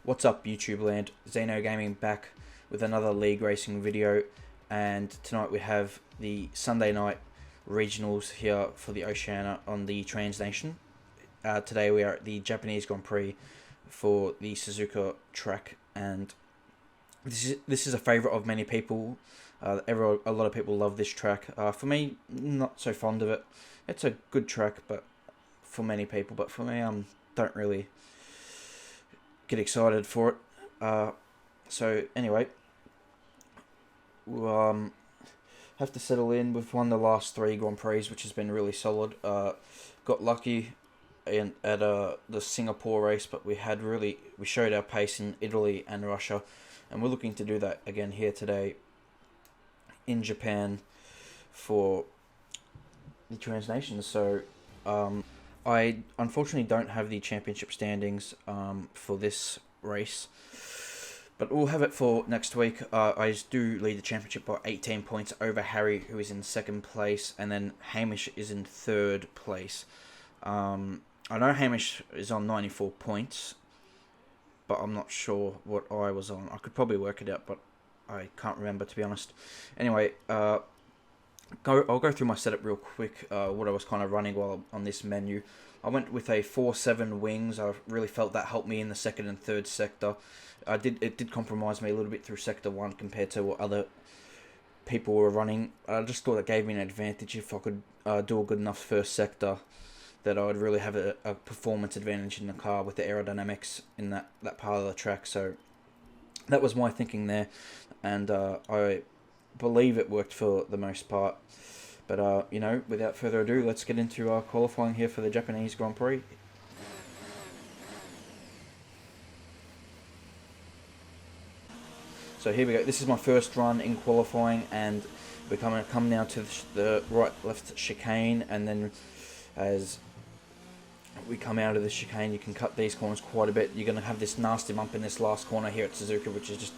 What's up, YouTube land? Zeno Gaming back with another league racing video, and tonight we have the Sunday night regionals here for the Oceania on the Transnation. Today we are at the Japanese Grand Prix for the Suzuka track, and this is a favourite of many people. A lot of people love this track. For me, not so fond of it. It's a good track, but for many people. But for me, don't really get excited for it. So anyway, we'll have to settle in. We've won the last 3 Grand Prix, which has been really solid. Got lucky at the Singapore race, but we showed our pace in Italy and Russia, and we're looking to do that again here today in Japan for the Transnations. So I unfortunately don't have the championship standings for this race, but we'll have it for next week. I do lead the championship by 18 points over Harry, who is in 2nd place, and then Hamish is in 3rd place. I know Hamish is on 94 points, but I'm not sure what I was on. I could probably work it out, but I can't remember, to be honest. Anyway, I'll go through my setup real quick, what I was kind of running while on this menu. I went with a 4-7 wings. I really felt that helped me in the 2nd and 3rd sector. It did compromise me a little bit through sector 1 compared to what other people were running. I just thought it gave me an advantage if I could do a good enough 1st sector, that I would really have a performance advantage in the car with the aerodynamics in that part of the track. So that was my thinking there, and I believe it worked for the most part. But without further ado, let's get into qualifying here for the Japanese Grand Prix. So here we go. This is my first run in qualifying, and we're going to come now to the right-left chicane, and then as we come out of the chicane, you can cut these corners quite a bit. You're going to have this nasty bump in this last corner here at Suzuka, which is just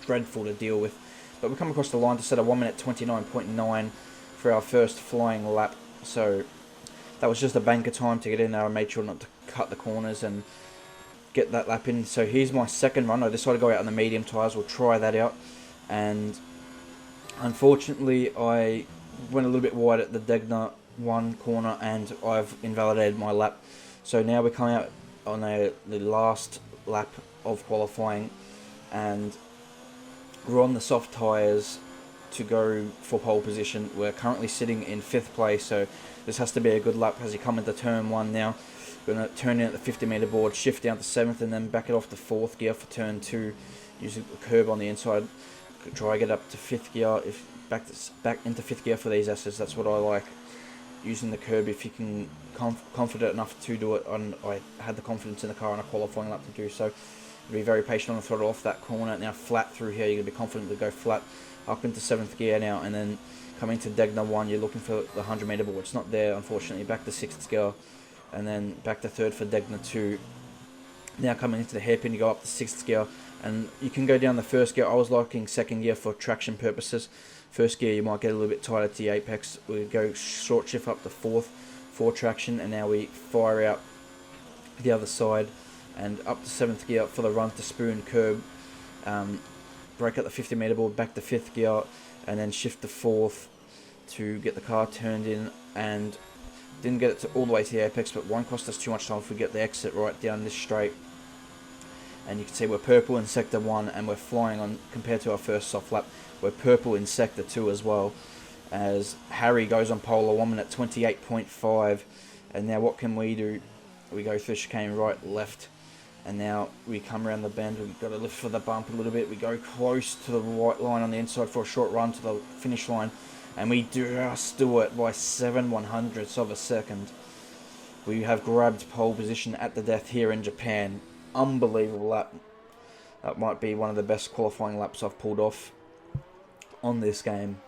dreadful to deal with. But we come across the line to set a 1 minute 29.9 for our first flying lap. So that was just a banker time to get in there. I made sure not to cut the corners and get that lap in. So here's my second run. I decided to go out on the medium tyres. We'll try that out. And unfortunately, I went a little bit wide at the Degner 1 corner, and I've invalidated my lap. So now we're coming out on the last lap of qualifying, and we're on the soft tyres to go for pole position. We're currently sitting in 5th place, so this has to be a good lap as you come into turn 1 now. We're going to turn in at the 50 metre board, shift down to 7th, and then back it off to 4th gear for turn 2, using the curb on the inside. Try to get up to 5th gear, back into 5th gear for these S's. That's what I like, using the curb if you can confident enough to do it. And I had the confidence in the car on a qualifying lap to do so. Be very patient on the throttle off that corner. Now flat through here, you're going to be confident to go flat up into 7th gear now, and then coming to Degner 1, you're looking for the 100 metre board. It's not there, unfortunately. Back to 6th gear, and then back to 3rd for Degner 2. Now coming into the hairpin, you go up to 6th gear, and you can go down the 1st gear. I was liking 2nd gear for traction purposes. 1st gear, you might get a little bit tighter to the apex. We go short shift up to 4th for traction, and now we fire out the other side and up to 7th gear for the run to spoon curb. Break up the 50 metre board, back to 5th gear, and then shift to 4th to get the car turned in. And didn't get it all the way to the apex, but won't cost us too much time if we get the exit right down this straight. And you can see we're purple in sector 1, and we're flying on compared to our first soft lap. We're purple in sector 2 as well, as Harry goes on pole at 1 minute 28.5. And now what can we do? We go through chicane right, left, and now we come around the bend. We've got to lift for the bump a little bit. We go close to the white line on the inside for a short run to the finish line, and we just do it by 7/100ths of a second. We have grabbed pole position at the death here in Japan. Unbelievable lap. That might be one of the best qualifying laps I've pulled off on this game.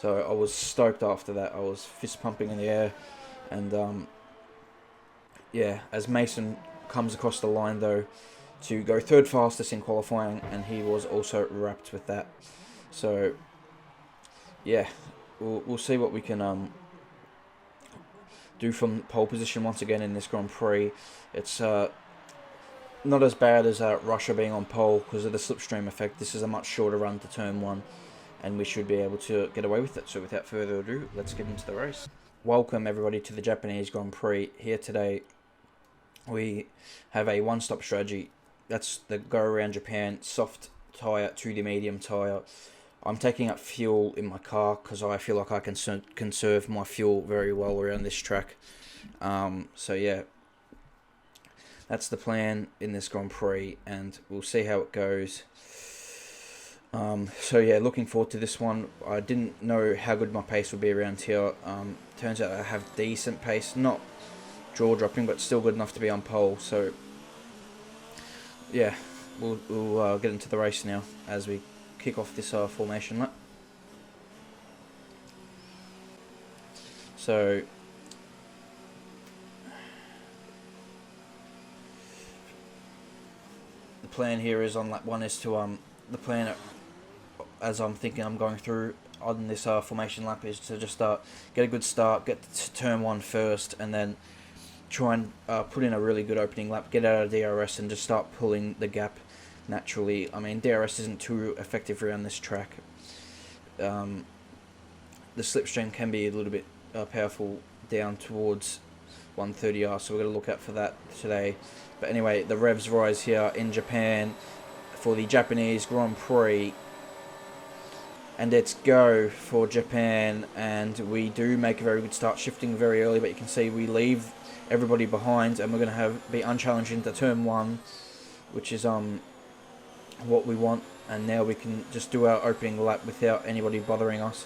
So I was stoked after that. I was fist pumping in the air, and yeah, as Mason comes across the line though to go 3rd fastest in qualifying, and he was also wrapped with that. So yeah, we'll see what we can do from pole position once again in this Grand Prix. It's not as bad as Russia being on pole because of the slipstream effect. This is a much shorter run to turn 1, and we should be able to get away with it. So without further ado, let's get into the race. Welcome everybody to the Japanese Grand Prix. Here today we have a one-stop strategy. That's the go around Japan, soft tyre to the medium tyre. I'm taking up fuel in my car because I feel like I can conserve my fuel very well around this track. So yeah, that's the plan in this Grand Prix, and we'll see how it goes. So yeah, looking forward to this one. I didn't know how good my pace would be around here. Turns out I have decent pace, not jaw dropping, but still good enough to be on pole. So yeah, we'll get into the race now as we kick off this formation lap. So the plan here is on lap 1 is to the plan as I'm thinking I'm going through on this formation lap is to just get a good start, get to turn 1 first, and then try and put in a really good opening lap, get out of DRS and just start pulling the gap naturally. I mean, DRS isn't too effective around this track. The slipstream can be a little bit powerful down towards 130R, so we're going to look out for that today. But anyway, the revs rise here in Japan for the Japanese Grand Prix. And let's go for Japan, and we do make a very good start, shifting very early, but you can see we leave everybody behind, and we're going to be unchallenged into turn 1, which is what we want. And now we can just do our opening lap without anybody bothering us,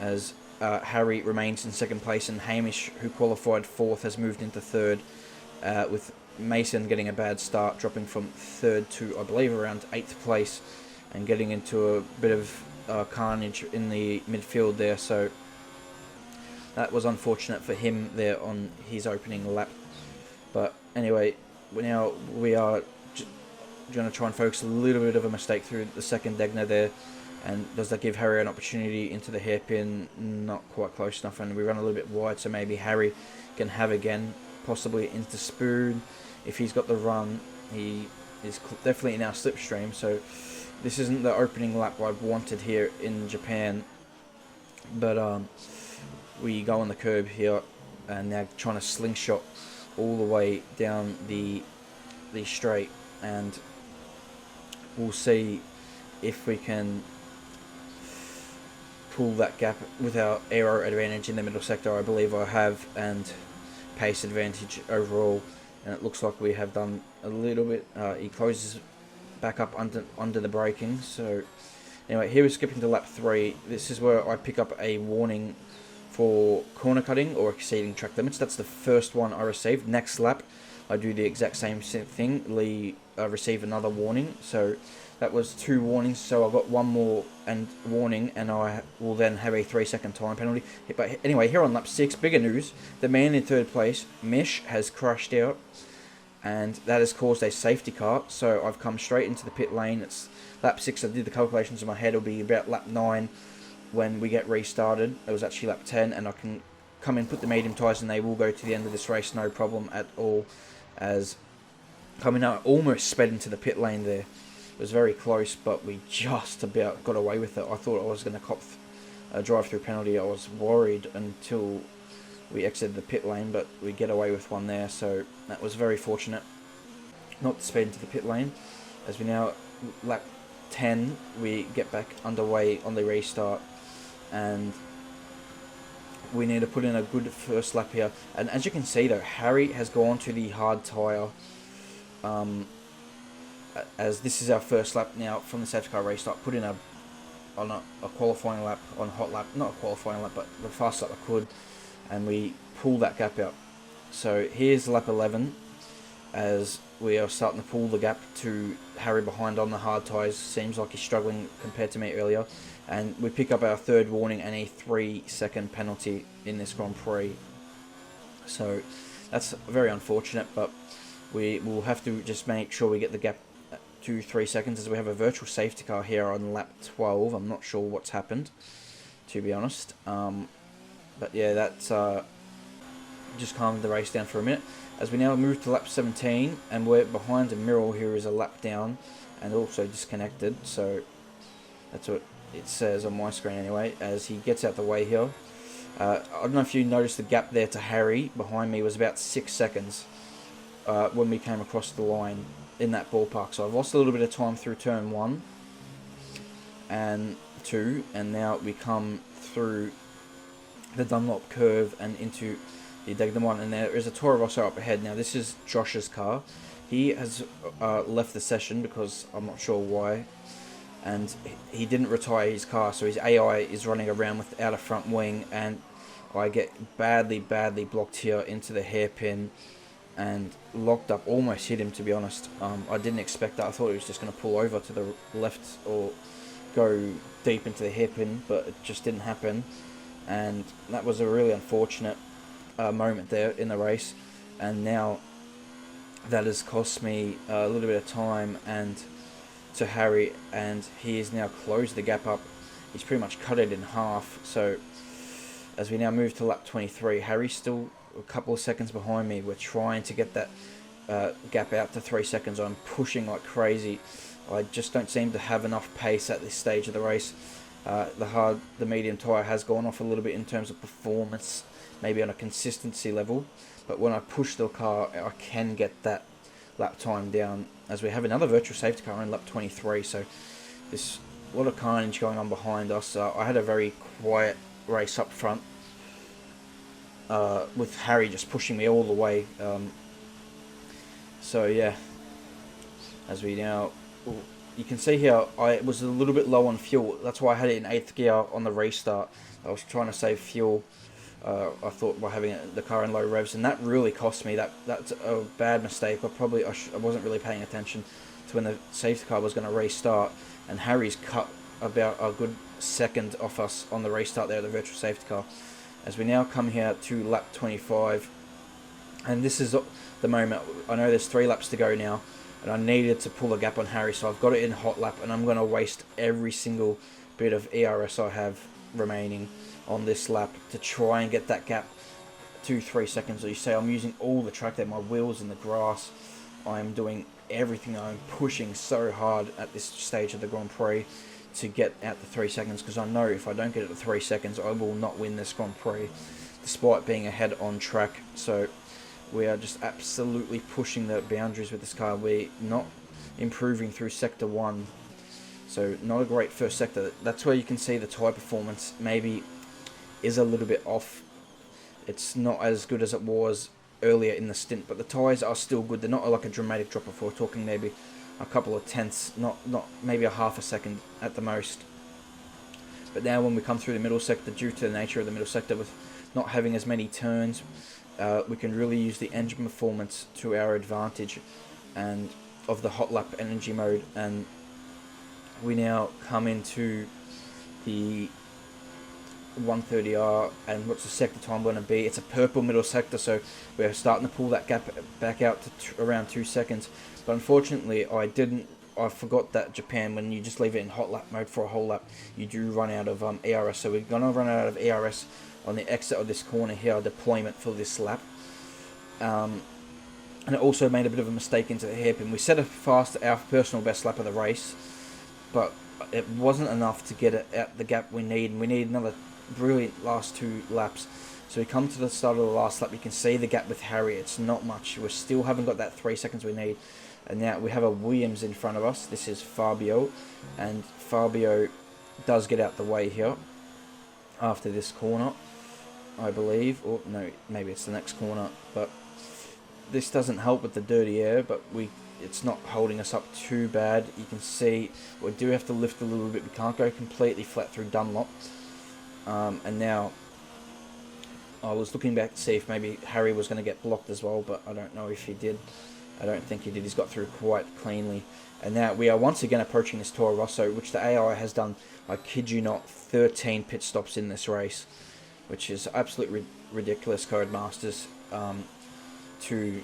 as Harry remains in 2nd place, and Hamish, who qualified 4th, has moved into 3rd, with Mason getting a bad start, dropping from 3rd to, I believe, around 8th place, and getting into a bit of carnage in the midfield there. So that was unfortunate for him there on his opening lap. But anyway, now we are going to try and focus a little bit of a mistake through the second Degner there. And does that give Harry an opportunity into the hairpin? Not quite close enough, and we run a little bit wide, so maybe Harry can have again, possibly into Spoon. If he's got the run, he is definitely in our slipstream, so this isn't the opening lap I wanted here in Japan. But we go on the curb here, and now trying to slingshot all the way down the straight, and we'll see if we can pull that gap with our aero advantage in the middle sector. I believe I have, and pace advantage overall, and it looks like we have done a little bit. He closes back up under the braking. So anyway, here we're skipping to lap 3. This is where I pick up a warning for corner cutting or exceeding track limits. That's the first one I received. Next lap I do the exact same thing. Lee receive another warning. So that was 2 warnings, so I got one more warning, and I will then have a 3-second time penalty. But anyway, here on lap 6, bigger news. The man in 3rd place, Mish, has crashed out, and that has caused a safety car. So I've come straight into the pit lane. It's lap 6. I did the calculations in my head. It'll be about lap 9 when we get restarted. It was actually lap 10, and I can come in, put the medium tyres, and they will go to the end of this race, no problem at all. As coming out, almost sped into the pit lane there. It was very close, but we just about got away with it. I thought I was going to cop a drive-through penalty. I was worried until we exited the pit lane, but we get away with one there, so that was very fortunate not to sped into the pit lane. As we now, lap 10, we get back underway on the restart, and we need to put in a good first lap here. And as you can see though, Harry has gone to the hard tyre, as this is our first lap now from the safety car restart. Put in a qualifying lap, on hot lap, not a qualifying lap, but the fast lap I could, and we pull that gap out. So here's lap 11, as we are starting to pull the gap to Harry behind on the hard tyres. Seems like he's struggling compared to me earlier, and we pick up our 3rd warning and a 3-second penalty in this Grand Prix. So that's very unfortunate, but we will have to just make sure we get the gap to 3 seconds, as we have a virtual safety car here on lap 12. I'm not sure what's happened, to be honest. But yeah, that's just calmed the race down for a minute. As we now move to lap 17, and we're behind a mirror here is a lap down, and also disconnected, so that's what it says on my screen anyway, as he gets out the way here. I don't know if you noticed the gap there to Harry behind me was about 6 seconds when we came across the line in that ballpark. So I've lost a little bit of time through turn 1 and 2, and now we come through the Dunlop curve and into the Degdem one, and there is a Toro Rosso up ahead. Now this is Josh's car. He has left the session because I'm not sure why, and he didn't retire his car, so his AI is running around without a front wing, and I get badly blocked here into the hairpin and locked up, almost hit him, to be honest. I didn't expect that. I thought he was just going to pull over to the left or go deep into the hairpin, but it just didn't happen, and that was a really unfortunate moment there in the race. And now that has cost me a little bit of time and to Harry, and he has now closed the gap up. He's pretty much cut it in half. So as we now move to lap 23, Harry's still a couple of seconds behind me. We're trying to get that gap out to 3 seconds. I'm pushing like crazy. I just don't seem to have enough pace at this stage of the race. The medium tyre has gone off a little bit in terms of performance, maybe on a consistency level, but when I push the car, I can get that lap time down, as we have another virtual safety car in lap 23. So there's a lot of carnage going on behind us. I had a very quiet race up front, with Harry just pushing me all the way. So yeah, as we now, you can see here, I was a little bit low on fuel. That's why I had it in 8th gear on the restart. I was trying to save fuel. I thought by having the car in low revs, and that really cost me. That's a bad mistake. I wasn't really paying attention to when the safety car was going to restart, and Harry's cut about a good second off us on the restart there, the virtual safety car. As we now come here to lap 25, and this is the moment. I know there's 3 laps to go now, and I needed to pull a gap on Harry, so I've got it in hot lap, and I'm going to waste every single bit of ERS I have remaining on this lap to try and get that gap to 3 seconds. As you say, I'm using all the track there, my wheels in the grass. I am doing everything. I'm pushing so hard at this stage of the Grand Prix to get out the 3 seconds, because I know if I don't get it to 3 seconds, I will not win this Grand Prix, despite being ahead on track. So we are just absolutely pushing the boundaries with this car. We're not improving through Sector 1. So not a great first sector. That's where you can see the tyre performance maybe is a little bit off. It's not as good as it was earlier in the stint, but the tyres are still good. They're not like a dramatic drop off. We're talking maybe a couple of tenths, not maybe a half a second at the most. But now when we come through the middle sector, due to the nature of the middle sector with not having as many turns, we can really use the engine performance to our advantage and of the hot lap energy mode. And we now come into the 130R, and what's the sector time going to be? It's a purple middle sector, so we're starting to pull that gap back out to around 2 seconds. But unfortunately, I forgot that Japan, when you just leave it in hot lap mode for a whole lap, you do run out of ERS. So we're going to run out of ERS on the exit of this corner here, deployment for this lap. And it also made a bit of a mistake into the hairpin. We set our personal best lap of the race, but it wasn't enough to get it out the gap we need, and we need another brilliant last 2 laps. So we come to the start of the last lap. You can see the gap with Harry. It's not much. We still haven't got that 3 seconds we need. And now we have a Williams in front of us. This is Fabio, and Fabio does get out the way here after this corner, I believe. Or no, maybe it's the next corner. But this doesn't help with the dirty air, but it's not holding us up too bad. You can see we do have to lift a little bit. We can't go completely flat through Dunlop. And now I was looking back to see if maybe Harry was going to get blocked as well, but I don't know if he did. I don't think he did. He's got through quite cleanly. And now we are once again approaching this Toro Rosso, which the AI has done, I kid you not, 13 pit stops in this race, which is absolutely ridiculous, Codemasters, to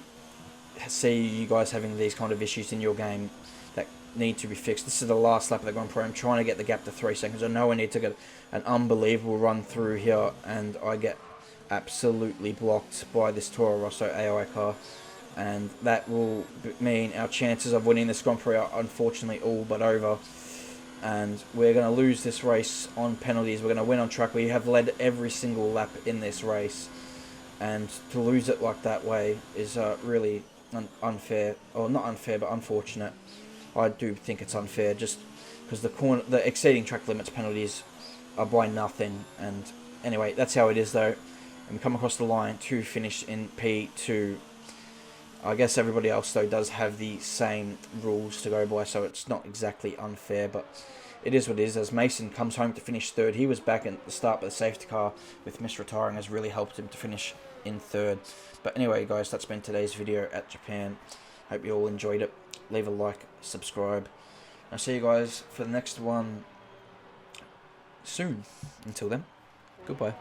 see you guys having these kind of issues in your game that need to be fixed. This is the last lap of the Grand Prix. I'm trying to get the gap to 3 seconds. I know I need to get an unbelievable run through here, and I get absolutely blocked by this Toro Rosso AI car, and that will mean our chances of winning this Grand Prix are unfortunately all but over. And we're going to lose this race on penalties. We're going to win on track. We have led every single lap in this race, and to lose it like that way is really unfair, or not unfair, but unfortunate. I do think it's unfair, just because the exceeding track limits penalties are by nothing. And anyway, that's how it is though. And we come across the line to finish in P2. I guess everybody else though does have the same rules to go by, so it's not exactly unfair, but it is what it is. As Mason comes home to finish third, he was back at the start, but the safety car with Miss Retiring has really helped him to finish in third. But anyway, guys, that's been today's video at Japan. Hope you all enjoyed it. Leave a like, subscribe. I'll see you guys for the next one soon. Until then, goodbye.